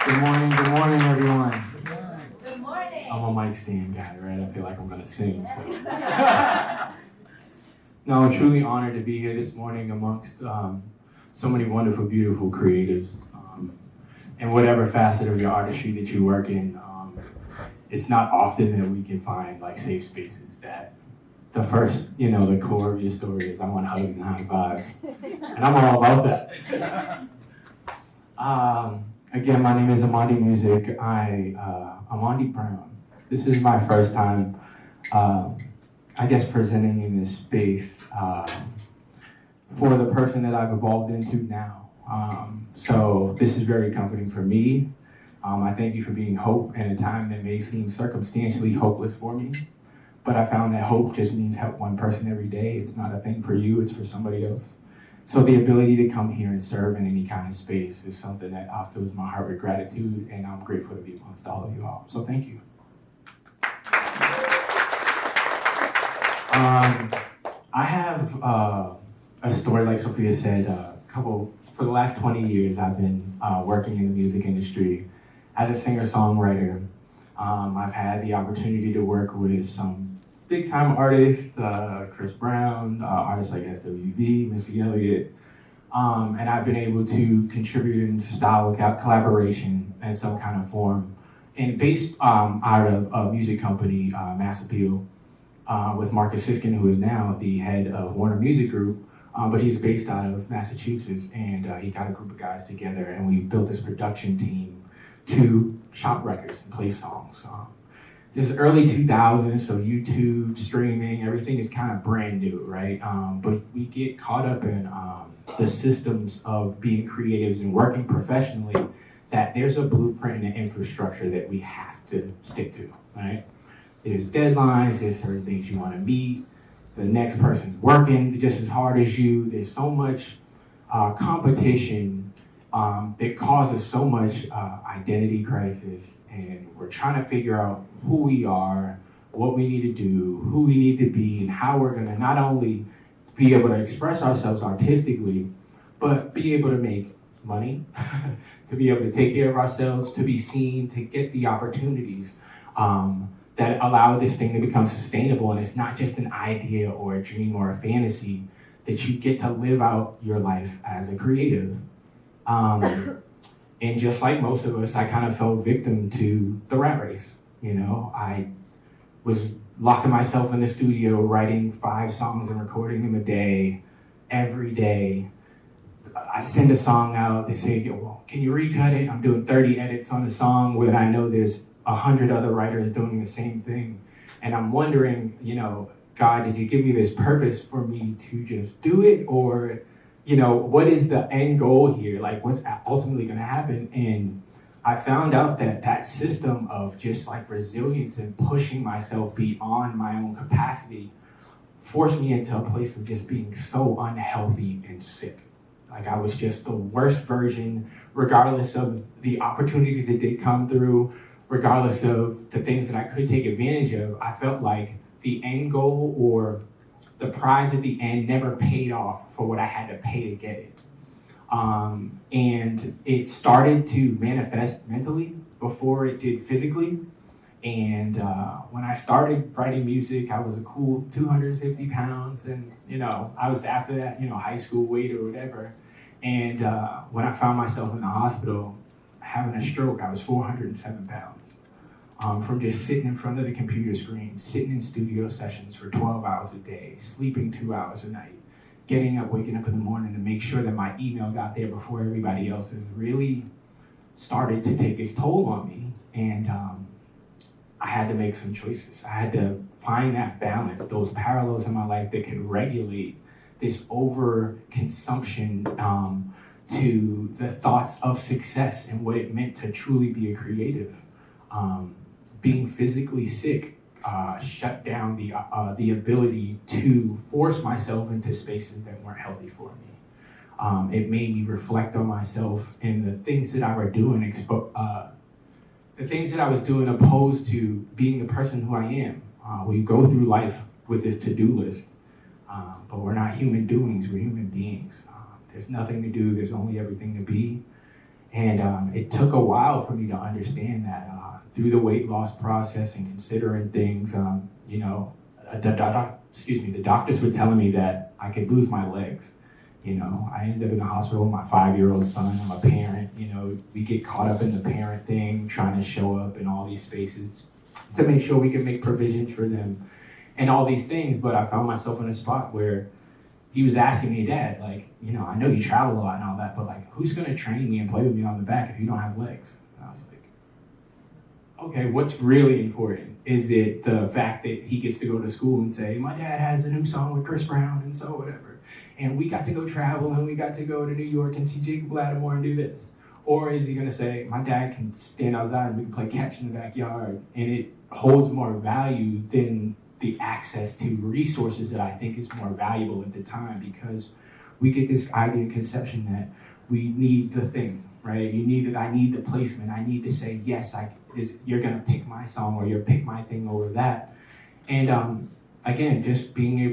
Good morning, everyone. Good morning. I'm a mic stand guy, right? I feel like I'm gonna sing, so. No, I'm truly honored to be here this morning amongst so many wonderful, beautiful creatives. And whatever facet of your artistry that you work in, it's not often that we can find like safe spaces that the first, the core of your story is I want hugs and high fives. And I'm all about that. Again, my name is Amandi Music. Amandi Brown. This is my first time, presenting in this space for the person that I've evolved into now. So this is very comforting for me. I thank you for being hope in a time that may seem circumstantially hopeless for me. But I found that hope just means help one person every day. It's not a thing for you, it's for somebody else. So the ability to come here and serve in any kind of space is something that fills my heart with gratitude, and I'm grateful to be amongst all of you all. So thank you. I have a story, like Sophia said, for the last 20 years, I've been working in the music industry as a singer-songwriter. I've had the opportunity to work with some big-time artists, Chris Brown, artists like SWV, Missy Elliott, and I've been able to contribute in style collaboration in some kind of form, and based out of a music company, Mass Appeal, with Marcus Siskin, who is now the head of Warner Music Group, but he's based out of Massachusetts, and he got a group of guys together, and we built this production team to shop records and play songs. This is early 2000s, so YouTube, streaming, everything is kind of brand new, right? But we get caught up in the systems of being creatives and working professionally, that there's a blueprint and an infrastructure that we have to stick to, right? There's deadlines, there's certain things you want to meet, the next person's working just as hard as you. There's so much competition that causes so much identity crisis, and we're trying to figure out who we are, what we need to do, who we need to be, and how we're gonna not only be able to express ourselves artistically, but be able to make money, to be able to take care of ourselves, to be seen, to get the opportunities that allow this thing to become sustainable. And it's not just an idea or a dream or a fantasy, that you get to live out your life as a creative. And just like most of us, I kind of fell victim to the rat race. I was locking myself in the studio, writing 5 songs and recording them a day, every day. I send a song out, they say, well, can you recut it? I'm doing 30 edits on a song when I know there's 100 other writers doing the same thing. And I'm wondering, God, did you give me this purpose for me to just do it? Or what is the end goal here? Like, what's ultimately going to happen? And I found out that that system of just like resilience and pushing myself beyond my own capacity forced me into a place of just being so unhealthy and sick. Like, I was just the worst version, regardless of the opportunities that did come through, regardless of the things that I could take advantage of. I felt like the end goal or the prize at the end never paid off for what I had to pay to get it. And it started to manifest mentally before it did physically. And when I started writing music, I was a cool 250 pounds. And, I was after that, high school weight or whatever. And when I found myself in the hospital having a stroke, I was 407 pounds. From just sitting in front of the computer screen, sitting in studio sessions for 12 hours a day, sleeping 2 hours a night, getting up, waking up in the morning to make sure that my email got there before everybody else's, really started to take its toll on me. And I had to make some choices. I had to find that balance, those parallels in my life that could regulate this over-consumption to the thoughts of success and what it meant to truly be a creative. Being physically sick shut down the ability to force myself into spaces that weren't healthy for me. It made me reflect on myself and the things that I were doing, opposed to being the person who I am. We go through life with this to-do list, but we're not human doings, we're human beings. There's nothing to do, there's only everything to be. And it took a while for me to understand that through the weight loss process and considering things, the doctors were telling me that I could lose my legs. I ended up in the hospital with my 5-year-old son. I'm a parent. We get caught up in the parent thing, trying to show up in all these spaces to make sure we can make provisions for them and all these things. But I found myself in a spot where he was asking me, Dad, I know you travel a lot and all that, but who's going to train me and play with me on the back if you don't have legs? And I was like, okay, what's really important? Is it the fact that he gets to go to school and say, my dad has a new song with Chris Brown and so whatever, and we got to go travel and we got to go to New York and see Jacob Lattimore and do this? Or is he going to say, my dad can stand outside and we can play catch in the backyard, and it holds more value than the access to resources that I think is more valuable at the time, because we get this idea and conception that we need the thing, right? I need the placement. I need to say, yes, you're going to pick my song or you'll pick my thing over that. And again, just being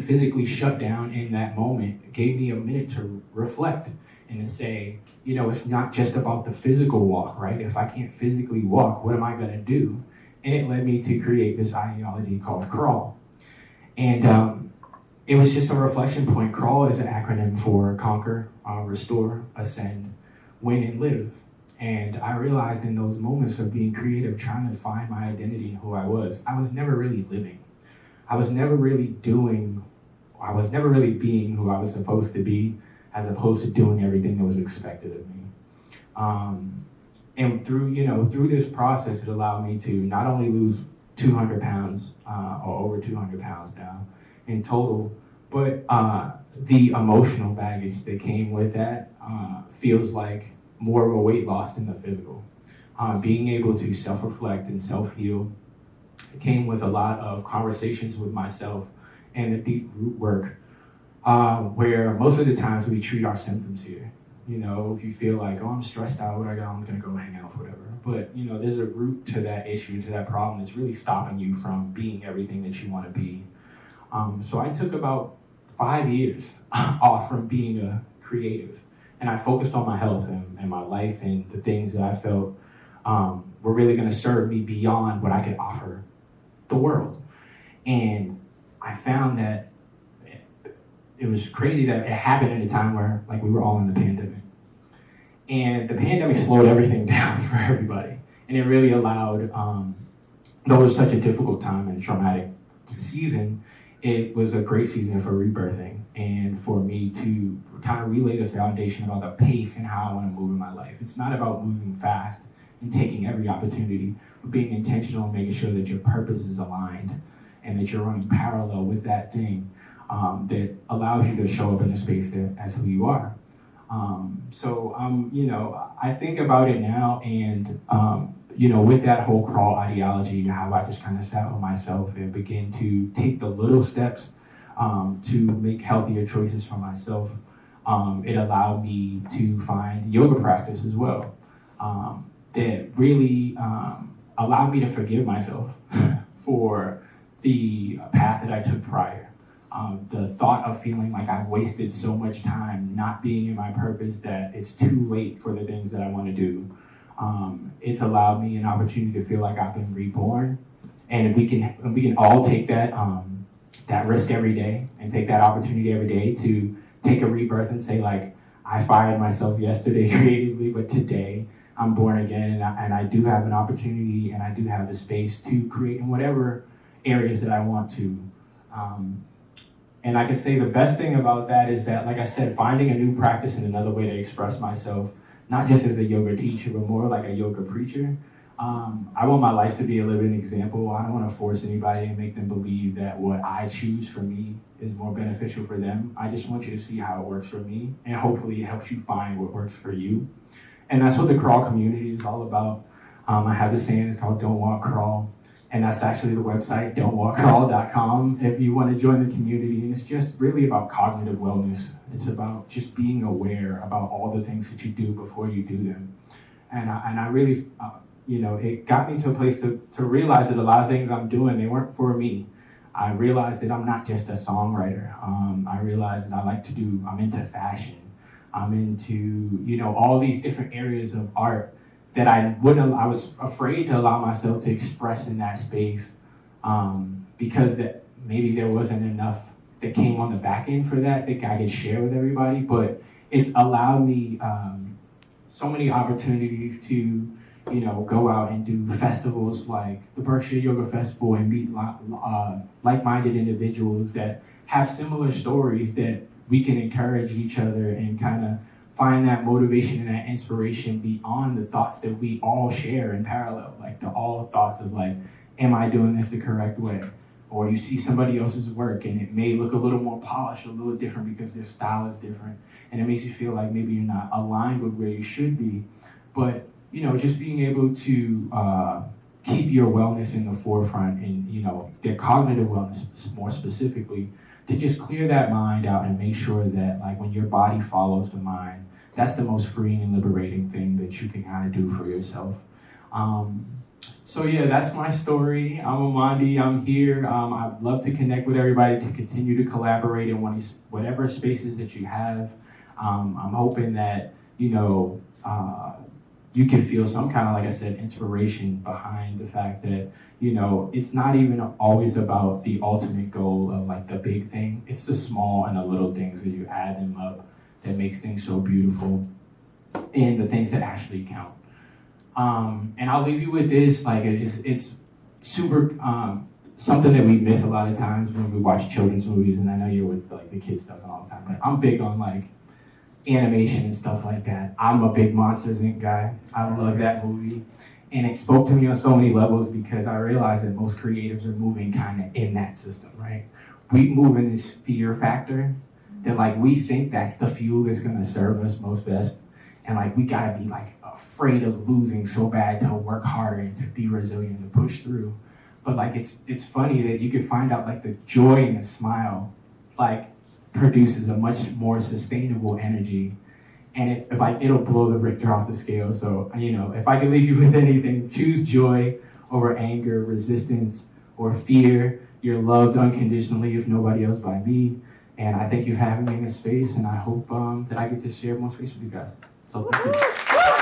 physically shut down in that moment gave me a minute to reflect and to say, it's not just about the physical walk, right? If I can't physically walk, what am I going to do? And it led me to create this ideology called CRAWL. And it was just a reflection point. CRAWL is an acronym for Conquer, Restore, Ascend, Win, and Live. And I realized in those moments of being creative, trying to find my identity and who I was never really living. I was never really being who I was supposed to be, as opposed to doing everything that was expected of me. And through this process, it allowed me to not only lose 200 pounds or over 200 pounds now in total, but the emotional baggage that came with that feels like more of a weight loss than the physical. Being able to self-reflect and self-heal came with a lot of conversations with myself and the deep root work, where most of the times we treat our symptoms here. If you feel like, I'm stressed out, I'm going to go hang out, whatever. But, there's a root to that issue, to that problem that's really stopping you from being everything that you want to be. So I took about 5 years off from being a creative. And I focused on my health and my life and the things that I felt were really going to serve me beyond what I could offer the world. And I found that it was crazy that it happened at a time where we were all in the pandemic. And the pandemic slowed everything down for everybody. And it really allowed, though it was such a difficult time and traumatic season, it was a great season for rebirthing and for me to kind of relay the foundation about the pace and how I want to move in my life. It's not about moving fast and taking every opportunity, but being intentional and making sure that your purpose is aligned and that you're running parallel with that thing that allows you to show up in a space as who you are. I think about it now, and with that whole CRAWL ideology, how I just kind of sat with myself and began to take the little steps to make healthier choices for myself. It allowed me to find yoga practice as well, that really allowed me to forgive myself for the path that I took prior. The thought of feeling like I've wasted so much time not being in my purpose that it's too late for the things that I want to do. It's allowed me an opportunity to feel like I've been reborn, and we can all take that risk every day and take that opportunity every day to take a rebirth and say, I fired myself yesterday creatively, but today I'm born again, and I do have an opportunity, and I do have the space to create in whatever areas that I want to. And I can say the best thing about that is that, like I said, finding a new practice and another way to express myself, not just as a yoga teacher, but more like a yoga preacher. I want my life to be a living example. I don't want to force anybody and make them believe that what I choose for me is more beneficial for them. I just want you to see how it works for me, and hopefully it helps you find what works for you. And that's what the CRAWL community is all about. I have the saying, it's called Don't Walk, Crawl. And that's actually the website, don'twalkcrawl.com, if you want to join the community. And it's just really about cognitive wellness. It's about just being aware about all the things that you do before you do them. And I really, it got me to a place to realize that a lot of things I'm doing, they weren't for me. I realized that I'm not just a songwriter. I realized that I'm into fashion. I'm into, all these different areas of art that I was afraid to allow myself to express in that space, because that maybe there wasn't enough that came on the back end for that I could share with everybody. But it's allowed me so many opportunities to, go out and do festivals like the Berkshire Yoga Festival and meet like-minded individuals that have similar stories that we can encourage each other and kind of find that motivation and that inspiration beyond the thoughts that we all share in parallel, like all thoughts of like, am I doing this the correct way? Or you see somebody else's work and it may look a little more polished, a little different because their style is different. And it makes you feel like maybe you're not aligned with where you should be. But, just being able to keep your wellness in the forefront and, their cognitive wellness more specifically, to just clear that mind out and make sure that like when your body follows the mind, that's the most freeing and liberating thing that you can kind of do for yourself. So yeah, that's my story. I'm Amandi. I'm here. I'd love to connect with everybody to continue to collaborate in whatever spaces that you have. I'm hoping that, you can feel some kind of, like I said, inspiration behind the fact that, it's not even always about the ultimate goal of like the big thing. It's the small and the little things that you add them up that makes things so beautiful, and the things that actually count. And I'll leave you with this, like it's super, something that we miss a lot of times when we watch children's movies, and I know you're with like the kids stuff and all the time, but I'm big on like animation and stuff like that. I'm a big Monsters Inc. guy. I love that movie. And it spoke to me on so many levels because I realized that most creatives are moving kind of in that system, right? We move in this fear factor that like we think that's the fuel that's gonna serve us most best. And like we gotta be like afraid of losing so bad to work harder and to be resilient and to push through. But like it's funny that you can find out like the joy and the smile like produces a much more sustainable energy, and it'll blow the Richter off the scale. So if I can leave you with anything, choose joy over anger, resistance, or fear. You're loved unconditionally, if nobody else by me. And I thank you for having me in this space, and I hope that I get to share more space with you guys. So thank you.